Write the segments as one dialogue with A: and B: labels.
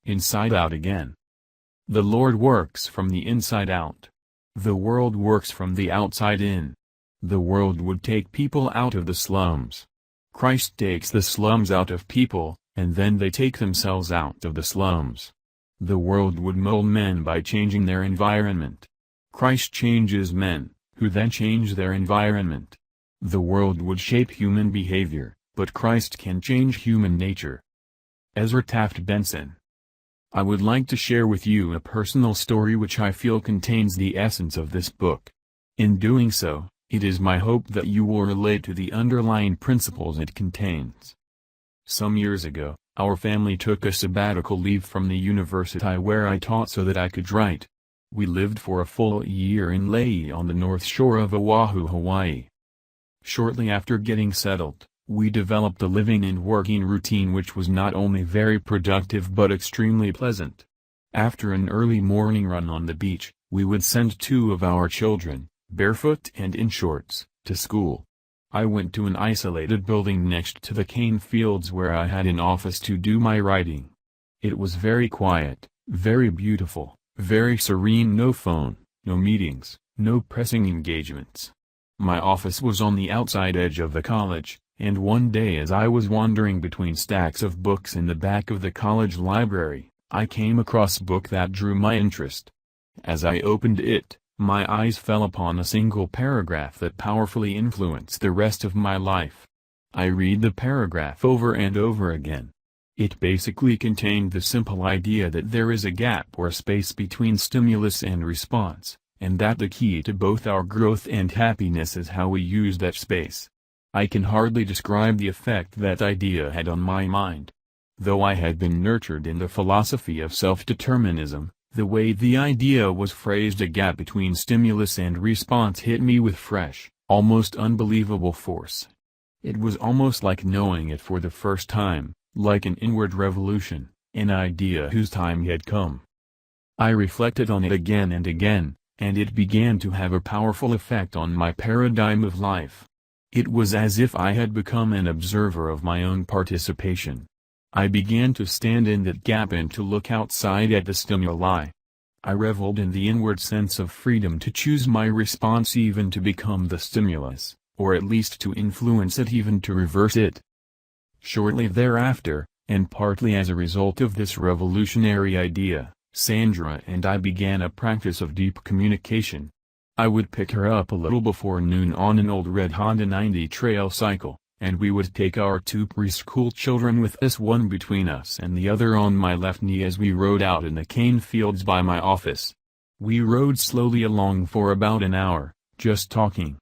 A: inside out again. The Lord works from the inside out. The world works from the outside in. The world would take people out of the slums. Christ takes the slums out of people, and then they take themselves out of the slums. The world would mold men by changing their environment. Christ changes men, who then change their environment. The world would shape human behavior, but Christ can change human nature. Ezra Taft Benson. I would like to share with you a personal story which I feel contains the essence of this book. In doing so, it is my hope that you will relate to the underlying principles it contains. Some years ago, our family took a sabbatical leave from the university where I taught so that I could write. We lived for a full year in Lae on the north shore of Oahu, Hawaii. Shortly after getting settled, we developed a living and working routine which was not only very productive but extremely pleasant. After an early morning run on the beach, we would send two of our children, barefoot and in shorts, to school. I went to an isolated building next to the cane fields where I had an office to do my writing. It was very quiet, very beautiful, very serene. No phone, no meetings, no pressing engagements. My office was on the outside edge of the college, and one day as I was wandering between stacks of books in the back of the college library, I came across a book that drew my interest. As I opened it, my eyes fell upon a single paragraph that powerfully influenced the rest of my life. I read the paragraph over and over again. It basically contained the simple idea that there is a gap or space between stimulus and response, and that the key to both our growth and happiness is how we use that space. I can hardly describe the effect that idea had on my mind. Though I had been nurtured in the philosophy of self-determinism, the way the idea was phrased, a gap between stimulus and response, hit me with fresh, almost unbelievable force. It was almost like knowing it for the first time, like an inward revolution, an idea whose time had come. I reflected on it again and again, and it began to have a powerful effect on my paradigm of life. It was as if I had become an observer of my own participation. I began to stand in that gap and to look outside at the stimuli. I reveled in the inward sense of freedom to choose my response, even to become the stimulus, or at least to influence it, even to reverse it. Shortly thereafter, and partly as a result of this revolutionary idea, Sandra and I began a practice of deep communication. I would pick her up a little before noon on an old red Honda 90 trail cycle, and we would take our two preschool children with us, one between us and the other on my left knee, as we rode out in the cane fields by my office. We rode slowly along for about an hour, just talking.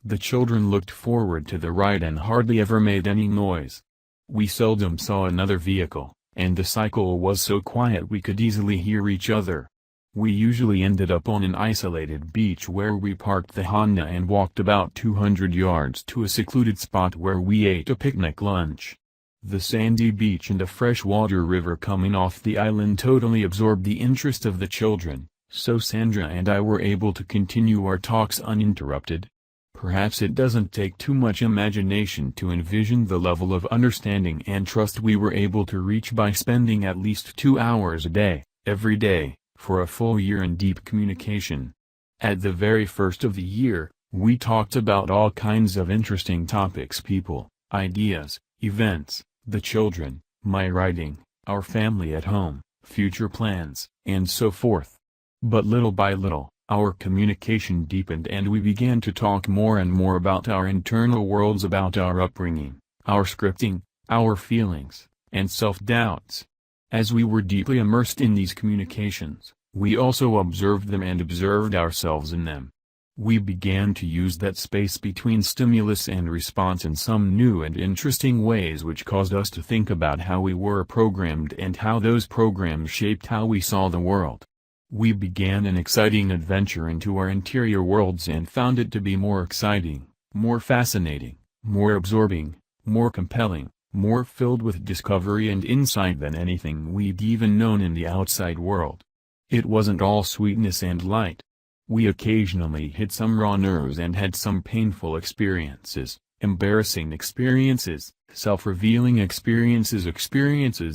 A: The children looked forward to the ride and hardly ever made any noise. We seldom saw another vehicle, and the cycle was so quiet we could easily hear each other. We usually ended up on an isolated beach where we parked the Honda and walked about 200 yards to a secluded spot where we ate a picnic lunch. The sandy beach and a freshwater river coming off the island totally absorbed the interest of the children, so Sandra and I were able to continue our talks uninterrupted. Perhaps it doesn't take too much imagination to envision the level of understanding and trust we were able to reach by spending at least 2 hours a day, every day, for a full year in deep communication. At the very first of the year, we talked about all kinds of interesting topics: people, ideas, events, the children, my writing, our family at home, future plans, and so forth. But little by little, our communication deepened and we began to talk more and more about our internal worlds, about our upbringing, our scripting, our feelings, and self-doubts. As we were deeply immersed in these communications, we also observed them and observed ourselves in them. We began to use that space between stimulus and response in some new and interesting ways, which caused us to think about how we were programmed and how those programs shaped how we saw the world. We began an exciting adventure into our interior worlds and found it to be more exciting, more fascinating, more absorbing, more compelling, more filled with discovery and insight than anything we'd even known in the outside world. It wasn't all sweetness and light. We occasionally hit some raw nerves and had some painful experiences, Embarrassing experiences, self-revealing experiences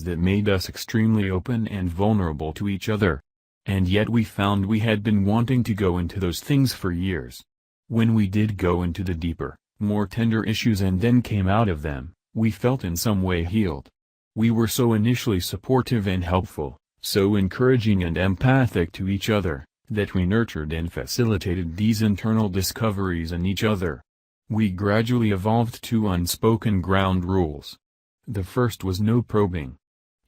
A: that made us extremely open and vulnerable to each other. And yet we found we had been wanting to go into those things for years. When we did go into the deeper, more tender issues and then came out of them, we felt in some way healed. We were so initially supportive and helpful, so encouraging and empathic to each other, that we nurtured and facilitated these internal discoveries in each other. We gradually evolved two unspoken ground rules. The first was no probing.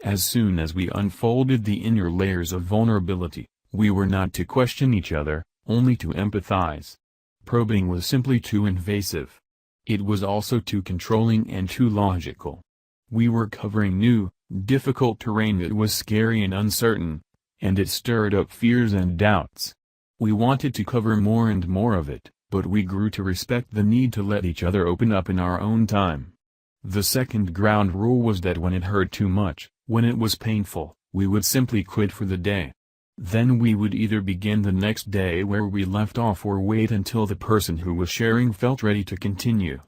A: As soon as we unfolded the inner layers of vulnerability, we were not to question each other, only to empathize. Probing was simply too invasive. It was also too controlling and too logical. We were covering new, difficult terrain that was scary and uncertain, and it stirred up fears and doubts. We wanted to cover more and more of it, but we grew to respect the need to let each other open up in our own time. The second ground rule was that when it hurt too much, when it was painful, we would simply quit for the day. Then we would either begin the next day where we left off or wait until the person who was sharing felt ready to continue.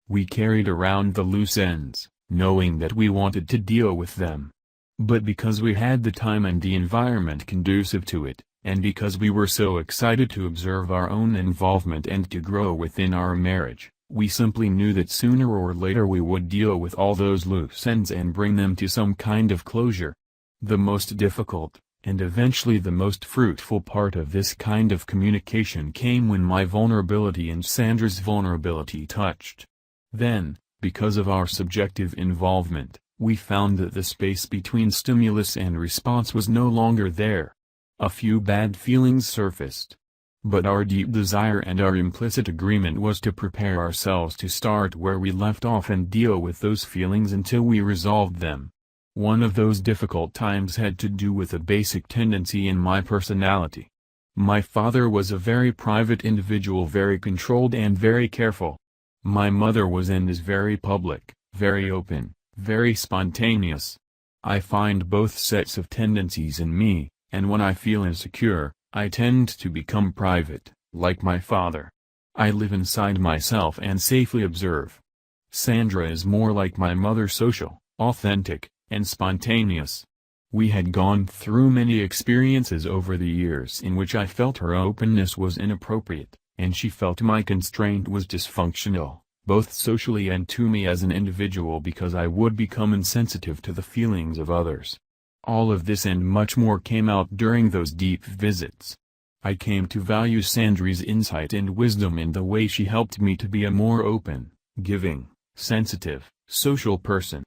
A: We carried around the loose ends, knowing that we wanted to deal with them. But because we had the time and the environment conducive to it, and because we were so excited to observe our own involvement and to grow within our marriage, we simply knew that sooner or later we would deal with all those loose ends and bring them to some kind of closure. The most difficult, and eventually the most fruitful part of this kind of communication came when my vulnerability and Sandra's vulnerability touched. Then, because of our subjective involvement, we found that the space between stimulus and response was no longer there. A few bad feelings surfaced. But our deep desire and our implicit agreement was to prepare ourselves to start where we left off and deal with those feelings until we resolved them. One of those difficult times had to do with a basic tendency in my personality. My father was a very private individual, very controlled and very careful. My mother was and is very public, very open, very spontaneous. I find both sets of tendencies in me, and when I feel insecure, I tend to become private, like my father. I live inside myself and safely observe. Sandra is more like my mother, social, authentic, and spontaneous. We had gone through many experiences over the years in which I felt her openness was inappropriate, and she felt my constraint was dysfunctional, both socially and to me as an individual, because I would become insensitive to the feelings of others. All of this and much more came out during those deep visits. I came to value Sandra's insight and wisdom in the way she helped me to be a more open, giving, sensitive, social person.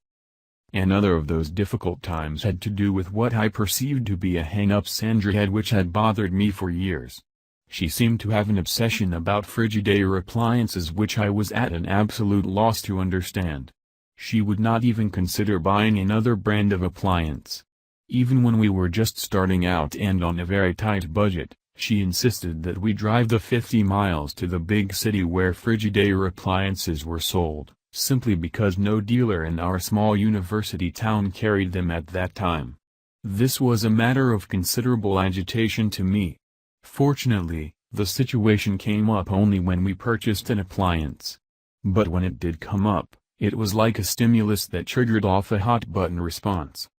A: Another of those difficult times had to do with what I perceived to be a hang-up Sandra had, which had bothered me for years. She seemed to have an obsession about Frigidaire appliances which I was at an absolute loss to understand. She would not even consider buying another brand of appliance. Even when we were just starting out and on a very tight budget, she insisted that we drive the 50 miles to the big city where Frigidaire appliances were sold, simply because no dealer in our small university town carried them at that time. This was a matter of considerable agitation to me. Fortunately, the situation came up only when we purchased an appliance. But when it did come up, it was like a stimulus that triggered off a hot-button response.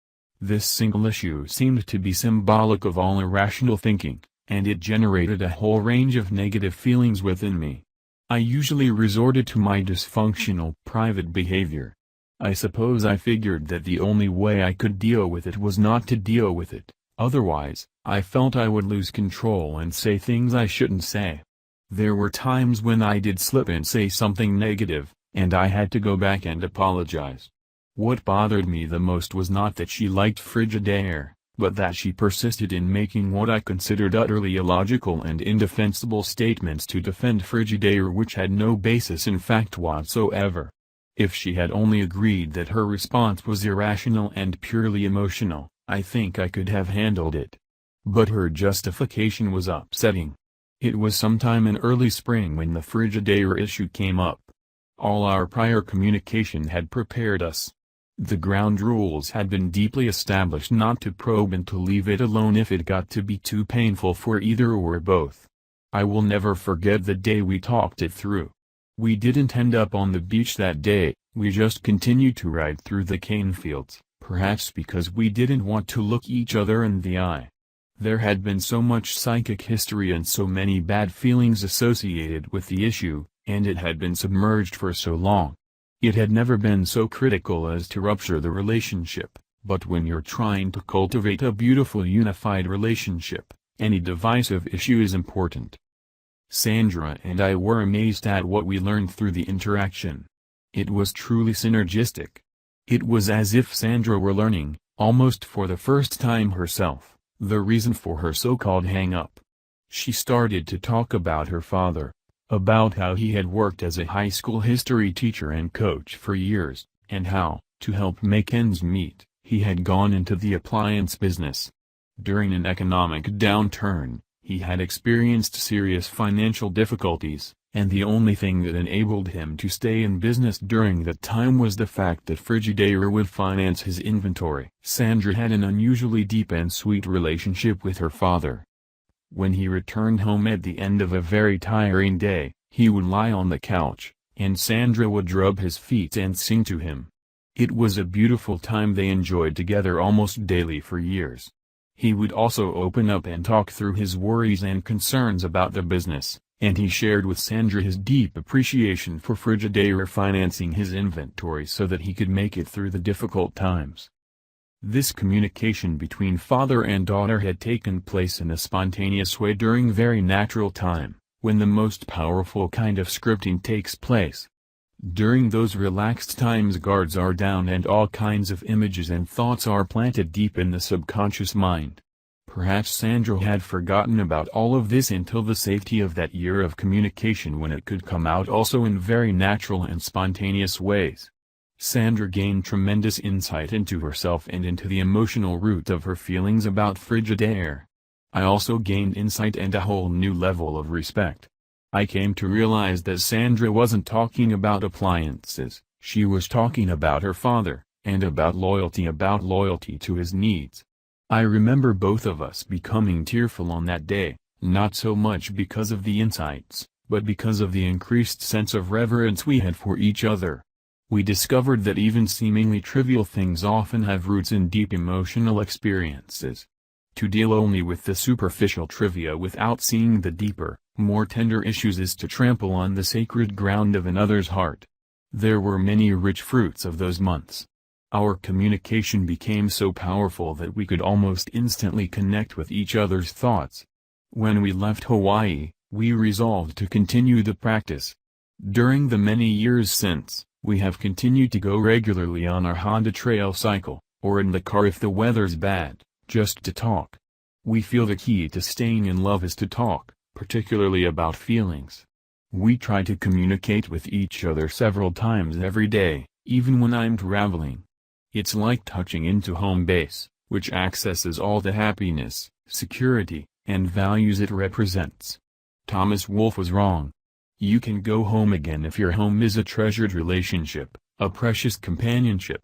A: This single issue seemed to be symbolic of all irrational thinking, and it generated a whole range of negative feelings within me. I usually resorted to my dysfunctional private behavior. I suppose I figured that the only way I could deal with it was not to deal with it, otherwise, I felt I would lose control and say things I shouldn't say. There were times when I did slip and say something negative, and I had to go back and apologize. What bothered me the most was not that she liked Frigidaire, but that she persisted in making what I considered utterly illogical and indefensible statements to defend Frigidaire which had no basis in fact whatsoever. If she had only agreed that her response was irrational and purely emotional, I think I could have handled it. But her justification was upsetting. It was sometime in early spring when the Frigidaire issue came up. All our prior communication had prepared us. The ground rules had been deeply established not to probe and to leave it alone if it got to be too painful for either or both. I will never forget the day we talked it through. We didn't end up on the beach that day, we just continued to ride through the cane fields, perhaps because we didn't want to look each other in the eye. There had been so much psychic history and so many bad feelings associated with the issue, and it had been submerged for so long. It had never been so critical as to rupture the relationship, but when you're trying to cultivate a beautiful unified relationship, any divisive issue is important. Sandra and I were amazed at what we learned through the interaction. It was truly synergistic. It was as if Sandra were learning, almost for the first time herself, the reason for her so-called hang-up. She started to talk about her father, about how he had worked as a high school history teacher and coach for years, and how, to help make ends meet, he had gone into the appliance business. During an economic downturn, he had experienced serious financial difficulties, and the only thing that enabled him to stay in business during that time was the fact that Frigidaire would finance his inventory. Sandra had an unusually deep and sweet relationship with her father. When he returned home at the end of a very tiring day, he would lie on the couch, and Sandra would rub his feet and sing to him. It was a beautiful time they enjoyed together almost daily for years. He would also open up and talk through his worries and concerns about the business, and he shared with Sandra his deep appreciation for Frigidaire financing his inventory so that he could make it through the difficult times. This communication between father and daughter had taken place in a spontaneous way during very natural time, when the most powerful kind of scripting takes place. During those relaxed times guards are down and all kinds of images and thoughts are planted deep in the subconscious mind. Perhaps Sandra had forgotten about all of this until the safety of that year of communication when it could come out also in very natural and spontaneous ways. Sandra gained tremendous insight into herself and into the emotional root of her feelings about Frigidaire. I also gained insight and a whole new level of respect. I came to realize that Sandra wasn't talking about appliances, she was talking about her father, and about loyalty to his needs. I remember both of us becoming tearful on that day, not so much because of the insights, but because of the increased sense of reverence we had for each other. We discovered that even seemingly trivial things often have roots in deep emotional experiences. To deal only with the superficial trivia without seeing the deeper, more tender issues is to trample on the sacred ground of another's heart. There were many rich fruits of those months. Our communication became so powerful that we could almost instantly connect with each other's thoughts. When we left Hawaii, we resolved to continue the practice. During the many years since, we have continued to go regularly on our Honda Trail cycle, or in the car if the weather's bad, just to talk. We feel the key to staying in love is to talk, particularly about feelings. We try to communicate with each other several times every day, even when I'm traveling. It's like touching into home base, which accesses all the happiness, security, and values it represents. Thomas Wolfe was wrong. You can go home again if your home is a treasured relationship, a precious companionship.